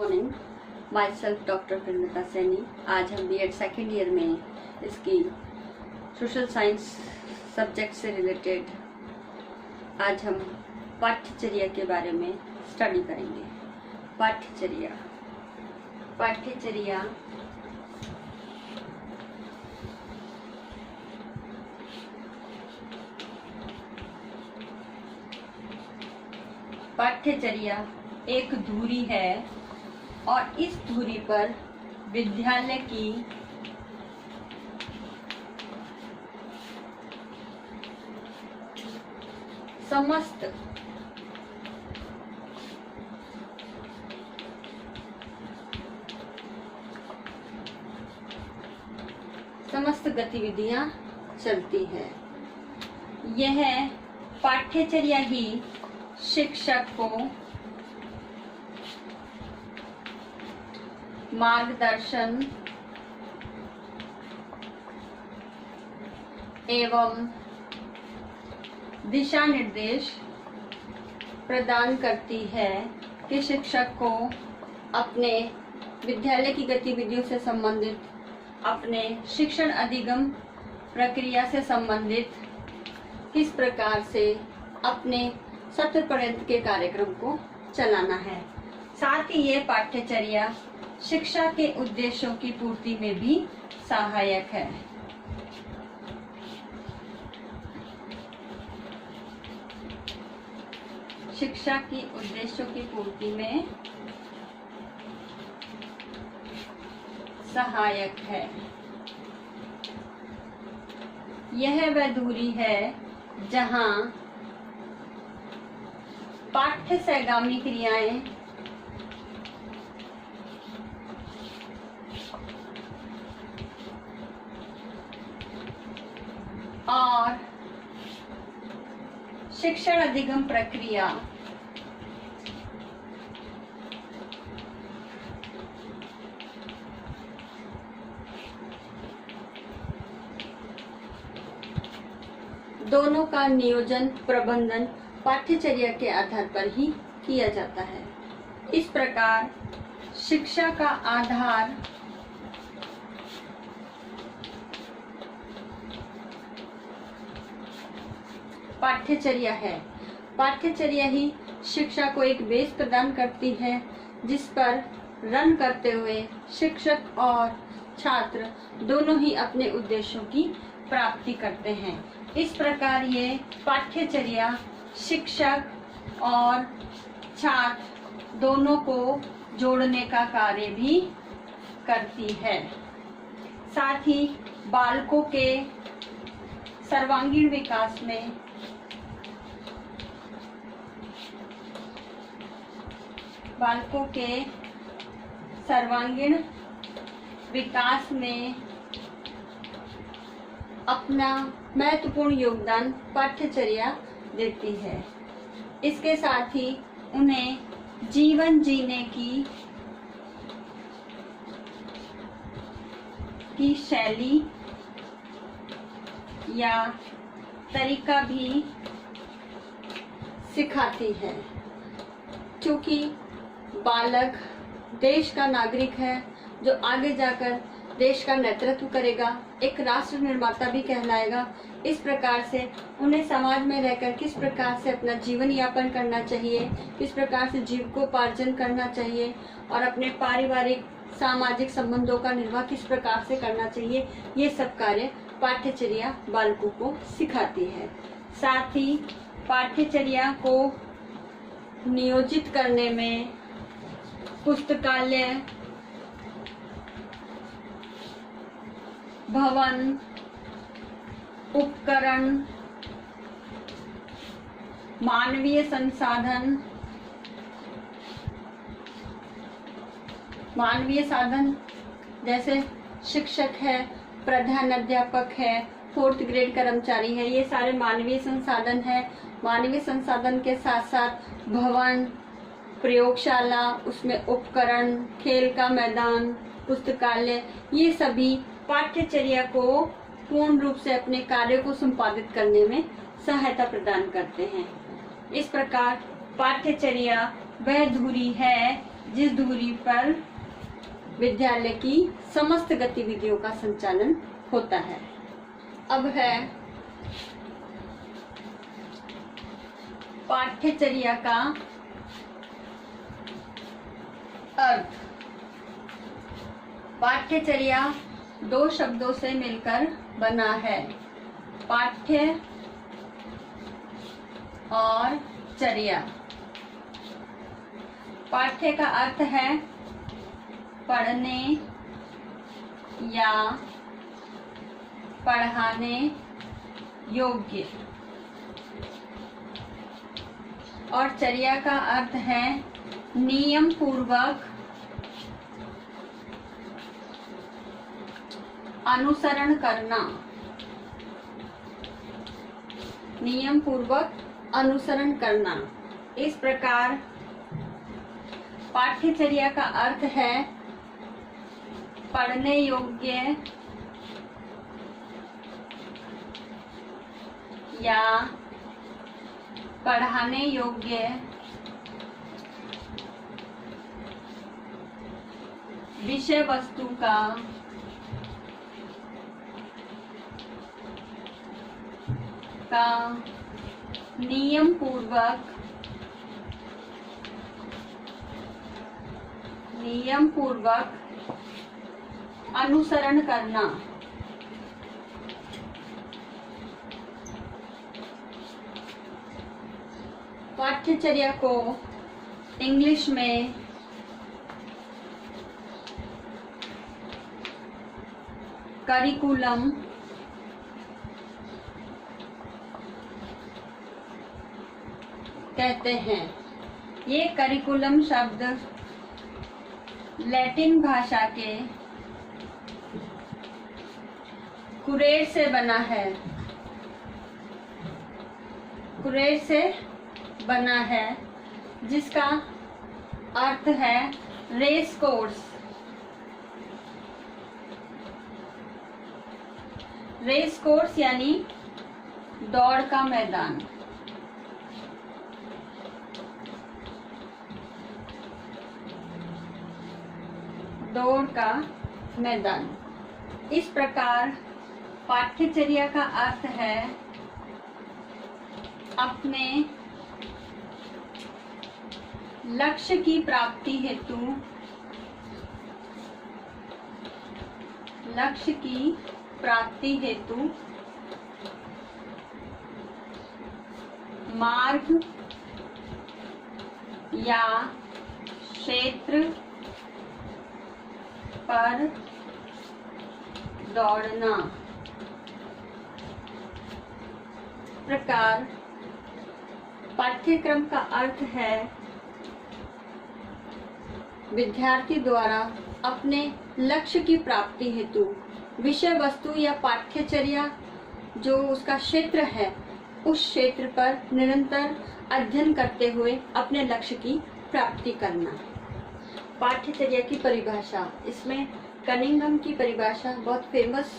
Morning, my self doctor Premlata Saini. आज हम BEd second year में इसकी सोशल साइंस सब्जेक्ट से रिलेटेड आज हम पाठ्यचर्या के बारे में स्टडी करेंगे। पाठ्यचर्या पाठ्यचर्या एक धुरी है और इस धुरी पर विद्यालय की समस्त गतिविधियां चलती है। यह पाठ्यचर्या ही शिक्षक को मार्गदर्शन एवं दिशा निर्देश प्रदान करती है कि शिक्षक को अपने विद्यालय की गतिविधियों से संबंधित, अपने शिक्षण अधिगम प्रक्रिया से संबंधित किस प्रकार से अपने सत्र पर्यंत के कार्यक्रम को चलाना है। साथ ही ये पाठ्यचर्या शिक्षा के उद्देश्यों की पूर्ति में भी सहायक है। शिक्षा की उद्देश्यों की पूर्ति में सहायक है। यह वह दूरी है जहां पाठ्य सहगामी क्रियाएं और शिक्षण अधिगम प्रक्रिया दोनों का नियोजन प्रबंधन पाठ्यचर्या के आधार पर ही किया जाता है। इस प्रकार शिक्षा का आधार पाठ्यचर्या है। पाठ्यचर्या ही शिक्षा को एक बेस प्रदान करती है जिस पर रन करते हुए शिक्षक और छात्र दोनों ही अपने उद्देश्यों की प्राप्ति करते हैं। इस प्रकार ये पाठ्यचर्या शिक्षक और छात्र दोनों को जोड़ने का कार्य भी करती है। साथ ही बालकों के सर्वांगीण विकास में अपना महत्वपूर्ण योगदान पाठ्यचर्या देती है। इसके साथ ही उन्हें जीवन जीने की शैली या तरीका भी सिखाती है। क्योंकि बालक देश का नागरिक है जो आगे जाकर देश का नेतृत्व करेगा, एक राष्ट्र निर्माता भी कहलाएगा। इस प्रकार से उन्हें समाज में रहकर किस प्रकार से अपना जीवन यापन करना चाहिए, किस प्रकार से जीविकोपार्जन करना चाहिए और अपने पारिवारिक सामाजिक संबंधों का निर्वाह किस प्रकार से करना चाहिए, ये सब कार्य पाठ्यचर्या बालकों को सिखाती है। साथ ही पाठ्यचर्या को नियोजित करने में पुस्तकालय, भवन, उपकरण, मानवीय साधन जैसे शिक्षक है, प्रधान अध्यापक है, 4th ग्रेड कर्मचारी है, ये सारे मानवीय संसाधन है। मानवीय संसाधन के साथ साथ भवन, प्रयोगशाला, उसमें उपकरण, खेल का मैदान, पुस्तकालय, ये सभी पाठ्यचर्या को पूर्ण रूप से अपने कार्य को संपादित करने में सहायता प्रदान करते हैं। इस प्रकार पाठ्यचर्या वह धुरी है जिस दूरी पर विद्यालय की समस्त गतिविधियों का संचालन होता है। अब है पाठ्यचर्या का अर्थ। पाठ्यचर्या दो शब्दों से मिलकर बना है, पाठ्य और चर्या। पाठ्य का अर्थ है पढ़ने या पढ़ाने योग्य, और चर्या का अर्थ है नियम पूर्वक अनुसरण करना। नियम पूर्वक अनुसरण करना। इस प्रकार पाठ्यचर्या का अर्थ है पढ़ने योग्य या पढ़ाने योग्य विषय वस्तु का नियम पूर्वक अनुसरण करना। पाठ्यचर्या को इंग्लिश में करिकुलम कहते हैं। ये करिकुलम शब्द लैटिन भाषा के कुरेर से बना है। कुरेर से बना है, जिसका अर्थ है रेस कोर्स। रेस कोर्स यानी दौड़ का मैदान। दौड़ का मैदान। इस प्रकार पाठ्यचर्या का अर्थ है अपने लक्ष्य की प्राप्ति हेतु मार्ग या क्षेत्र पर दौड़ना। प्रकार पाठ्यक्रम का अर्थ है विद्यार्थी द्वारा अपने लक्ष्य की प्राप्ति हेतु विषय वस्तु या पाठ्यचर्या जो उसका क्षेत्र है, उस क्षेत्र पर निरंतर अध्ययन करते हुए अपने लक्ष्य की प्राप्ति करना। पाठ्यचर्या की परिभाषा, इसमें कनिंघम की परिभाषा बहुत फेमस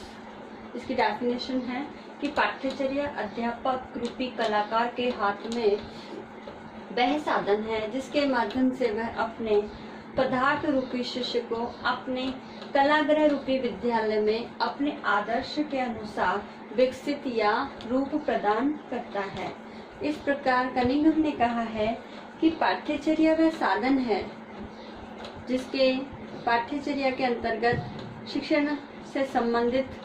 इसकी डेफिनेशन है कि पाठ्यचर्या अध्यापक रूपी कलाकार के हाथ में वह साधन है जिसके माध्यम से वह अपने पदार्थ रूपी शिष्य को अपने कलागृह रूपी विद्यालय में अपने आदर्श के अनुसार विकसित या रूप प्रदान करता है। इस प्रकार कनिंघम ने कहा है कि पाठ्यचर्या वह साधन है जिसके पाठ्यचर्या के अंतर्गत शिक्षण से संबंधित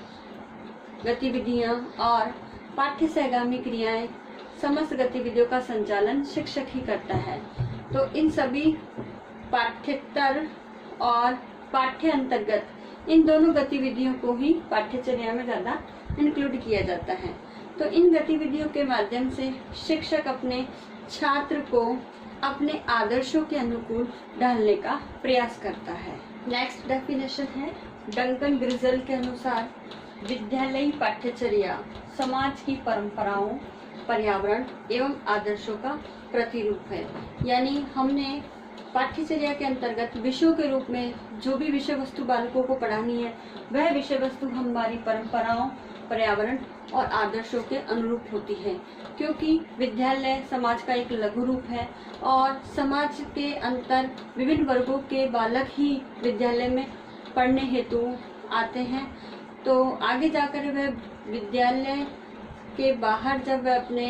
गतिविधियां और पाठ्य सहगामी क्रियाएं, समस्त गतिविधियों का संचालन शिक्षक ही करता है। तो इन सभी पाठ्येतर और पाठ्य अंतर्गत इन दोनों गतिविधियों को ही पाठ्यचर्या में ज़्यादा इंक्लूड किया जाता है। तो इन गतिविधियों के माध्यम से शिक्षक अपने छात्र को अपने आदर्शों के अनुकूल ढालने का प्रयास करता है। नेक्स्ट डेफिनेशन है डंकन ग्रिजल के अनुसार विद्यालयी पाठ्यचर्या समाज की परंपराओं, पर्यावरण एवं आदर्शों का प्रतिरूप है। यानी हमने पाठ्यचर्या के अंतर्गत विषयों के रूप में जो भी विषय वस्तु बालकों को पढ़ानी है, वह विषय वस्तु हमारी परंपराओं पर्यावरण और आदर्शों के अनुरूप होती है, क्योंकि विद्यालय समाज का एक लघु रूप है और समाज के अंतर विभिन्न वर्गों के बालक ही विद्यालय में पढ़ने हेतु आते हैं। तो आगे जाकर वह विद्यालय के बाहर जब वह अपने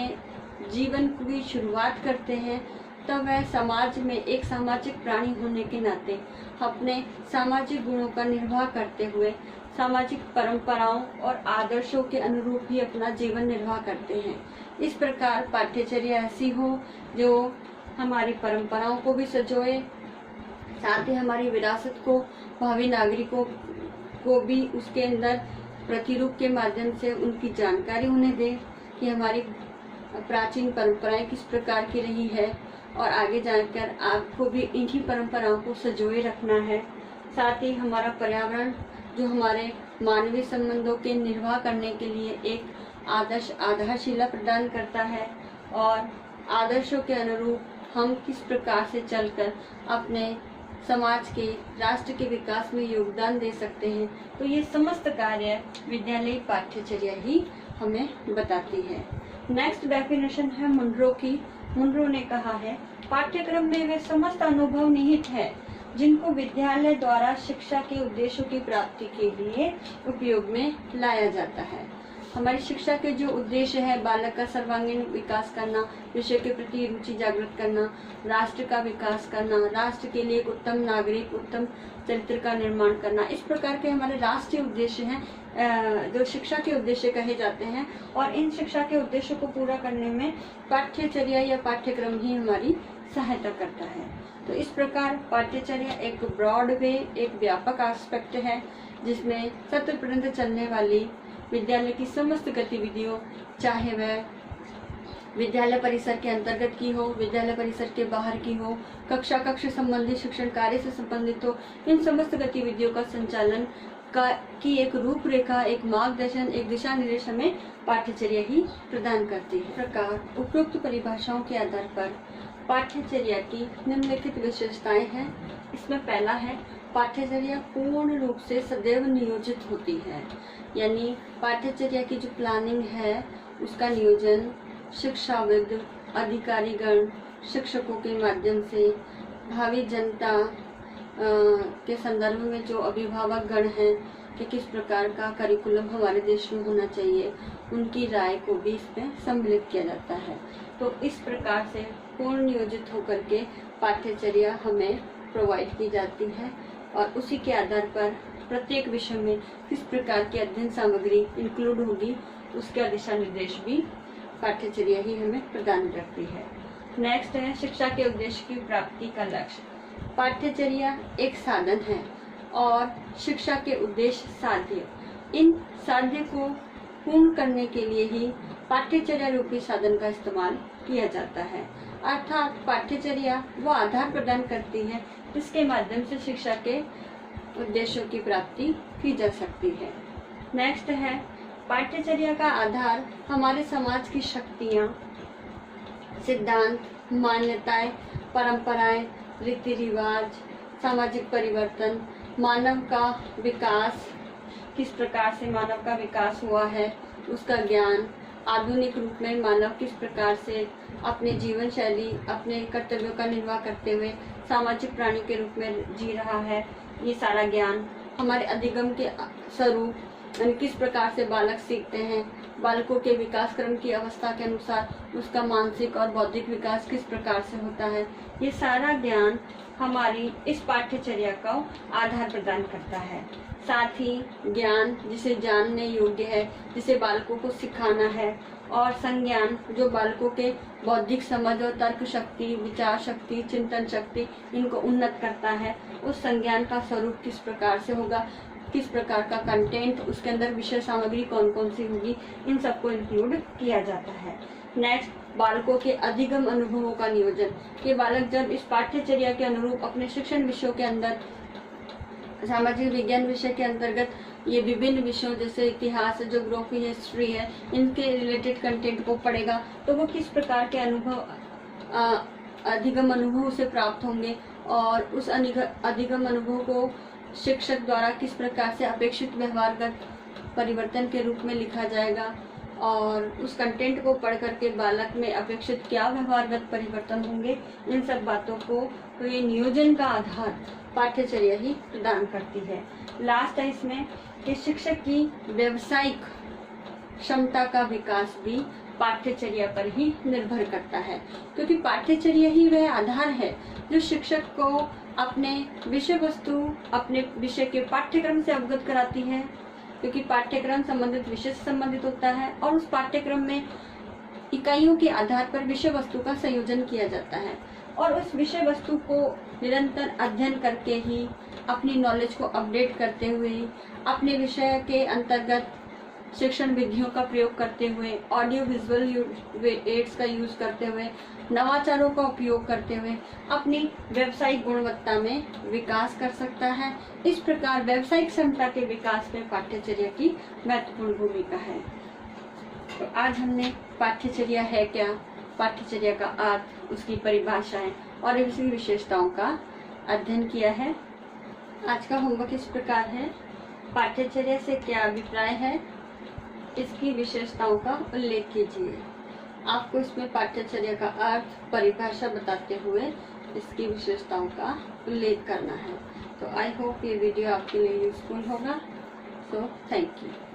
जीवन की शुरुआत करते हैं तब वह समाज में एक सामाजिक प्राणी होने के नाते अपने सामाजिक गुणों का निर्वाह करते हुए सामाजिक परंपराओं और आदर्शों के अनुरूप ही अपना जीवन निर्वाह करते हैं। इस प्रकार पाठ्यचर्या ऐसी हो जो हमारी परंपराओं को भी संजोए, साथ ही हमारी विरासत को भावी नागरिकों को भी उसके अंदर प्रतिरूप के माध्यम से उनकी जानकारी उन्हें दे कि हमारी प्राचीन परंपराएं किस प्रकार की रही है और आगे जाकर आपको भी इन्हीं परंपराओं को संजोए रखना है। साथ ही हमारा पर्यावरण जो हमारे मानवीय संबंधों के निर्वाह करने के लिए एक आदर्श आधारशिला प्रदान करता है और आदर्शों के अनुरूप हम किस प्रकार से चलकर अपने समाज के राष्ट्र के विकास में योगदान दे सकते हैं, तो ये समस्त कार्य विद्यालयी पाठ्यचर्या ही हमें बताती है। नेक्स्ट डेफिनेशन है मुनरो की। मुनरो ने कहा है, पाठ्यक्रम में वे समस्त अनुभव निहित है जिनको विद्यालय द्वारा शिक्षा के उद्देश्यों की प्राप्ति के लिए उपयोग में लाया जाता है। हमारी शिक्षा के जो उद्देश्य है, बालक का सर्वांगीण विकास करना, विषय के प्रति रुचि जागृत करना, राष्ट्र का विकास करना, राष्ट्र के लिए एक उत्तम नागरिक, उत्तम चरित्र का निर्माण करना, इस प्रकार के हमारे राष्ट्रीय उद्देश्य हैं जो शिक्षा के उद्देश्य कहे जाते हैं। और इन शिक्षा के उद्देश्यों को पूरा करने में पाठ्यचर्या या पाठ्यक्रम ही हमारी सहायता करता है। तो इस प्रकार पाठ्यचर्या एक ब्रॉड वे, एक व्यापक एस्पेक्ट है जिसमें सत्र पर्यंत चलने वाली विद्यालय की समस्त गतिविधियों, चाहे वह विद्यालय परिसर के अंतर्गत की हो, विद्यालय परिसर के बाहर की हो, कक्षा कक्ष संबंधित शिक्षण कार्य से संबंधित हो, इन समस्त गतिविधियों का संचालन की एक रूपरेखा, एक मार्गदर्शन, एक दिशा निर्देश हमें पाठ्यचर्या ही प्रदान करती है। प्रकार उपरोक्त परिभाषाओं के आधार पर पाठ्यचर्या की निम्नलिखित विशेषताएं हैं। इसमें पहला है, पाठ्यचर्या पूर्ण रूप से सदैव नियोजित होती है, यानी पाठ्यचर्या की जो प्लानिंग है उसका नियोजन शिक्षाविद, अधिकारीगण, शिक्षकों के माध्यम से, भावी जनता के संदर्भ में जो अभिभावक गण हैं कि किस प्रकार का करिकुलम हमारे देश में होना चाहिए, उनकी राय को भी इसमें सम्मिलित किया जाता है। तो इस प्रकार से पूर्ण नियोजित होकर के पाठ्यचर्या हमें प्रोवाइड की जाती है और उसी के आधार पर प्रत्येक विषय में किस प्रकार की अध्ययन सामग्री इंक्लूड होगी उसका दिशा निर्देश भी पाठ्यचर्या ही हमें प्रदान करती है। नेक्स्ट है, शिक्षा के उद्देश्य की प्राप्ति का लक्ष्य। पाठ्यचर्या एक साधन है और शिक्षा के उद्देश्य साध्य। इन साध्य को पूर्ण करने के लिए ही पाठ्यचर्या रूपी साधन का इस्तेमाल किया जाता है। अर्थात पाठ्यचर्या वो आधार प्रदान करती है जिसके माध्यम से शिक्षा के उद्देश्यों की प्राप्ति की जा सकती है। नेक्स्ट है, पाठ्यचर्या का आधार हमारे समाज की शक्तियाँ, सिद्धांत, मान्यताएं, परंपराएं, रीति रिवाज, सामाजिक परिवर्तन, मानव का विकास, किस प्रकार से मानव का विकास हुआ है उसका ज्ञान, आधुनिक रूप में मानव किस प्रकार से अपने जीवन शैली, अपने कर्तव्यों का निर्वाह करते हुए सामाजिक प्राणी के रूप में जी रहा है, ये सारा ज्ञान, हमारे अधिगम के स्वरूप, किस प्रकार से बालक सीखते हैं, बालकों के विकास क्रम की अवस्था के अनुसार उसका मानसिक और बौद्धिक विकास किस प्रकार से होता है, ये सारा ज्ञान हमारी इस पाठ्यचर्या का आधार प्रदान करता है। साथ ही ज्ञान जिसे जानने योग्य है, जिसे बालकों को सिखाना है, और संज्ञान जो बालकों के बौद्धिक समझ और तर्क शक्ति, विचार शक्ति, चिंतन शक्ति इनको उन्नत करता है। उस संज्ञान का स्वरूप किस प्रकार से होगा, किस प्रकार का कंटेंट, उसके अंदर विषय सामग्री कौन कौन सी होगी, इन सबको इंक्लूड किया जाता है। नेक्स्ट, बालकों के अधिगम अनुभवों का नियोजन, कि बालक जब इस पाठ्यचर्या के अनुरूप अपने शिक्षण विषयों के अंदर, सामाजिक विज्ञान विषय के अंतर्गत ये विभिन्न विषयों जैसे इतिहास, ज्योग्राफी, हिस्ट्री है, इनके रिलेटेड कंटेंट को पढ़ेगा तो वो किस प्रकार के अनुभव, अधिगम अनुभव से प्राप्त होंगे और उस अधिगम अनुभव को शिक्षक द्वारा किस प्रकार से अपेक्षित व्यवहारगत परिवर्तन के रूप में लिखा जाएगा और उस कंटेंट को पढ़ करके बालक में अपेक्षित क्या व्यवहारगत परिवर्तन होंगे, इन सब बातों को तो ये नियोजन का आधार पाठ्यचर्या ही प्रदान करती है। लास्ट है इसमें कि शिक्षक की व्यावसायिक क्षमता का विकास भी पाठ्यचर्या पर ही निर्भर करता है, क्योंकि पाठ्यचर्या ही वह आधार है जो शिक्षक को अपने विषय वस्तु, अपने विषय के पाठ्यक्रम से अवगत कराती है, क्योंकि पाठ्यक्रम संबंधित विषय से संबंधित होता है और उस पाठ्यक्रम में इकाइयों के आधार पर विषय वस्तु का संयोजन किया जाता है और उस विषय वस्तु को निरंतर अध्ययन करके ही अपनी नॉलेज को अपडेट करते हुए, अपने विषय के अंतर्गत शिक्षण विधियों का प्रयोग करते हुए, ऑडियो विजुअल एड्स का यूज करते हुए, नवाचारों का उपयोग करते हुए अपनी व्यावसायिक गुणवत्ता में विकास कर सकता है। इस प्रकार व्यावसायिक क्षमता के विकास में पाठ्यचर्या की महत्वपूर्ण भूमिका है। तो आज हमने पाठ्यचर्या है क्या, पाठ्यचर्या का अर्थ, उसकी परिभाषाएं और इसकी विशेषताओं का अध्ययन किया है। आज का होमवर्क इस प्रकार है, पाठ्यचर्या से क्या अभिप्राय है, इसकी विशेषताओं का उल्लेख कीजिए। आपको इसमें पाठ्यचर्या का अर्थ, परिभाषा बताते हुए इसकी विशेषताओं का उल्लेख करना है। तो आई होप ये वीडियो आपके लिए यूजफुल होगा। So thank you.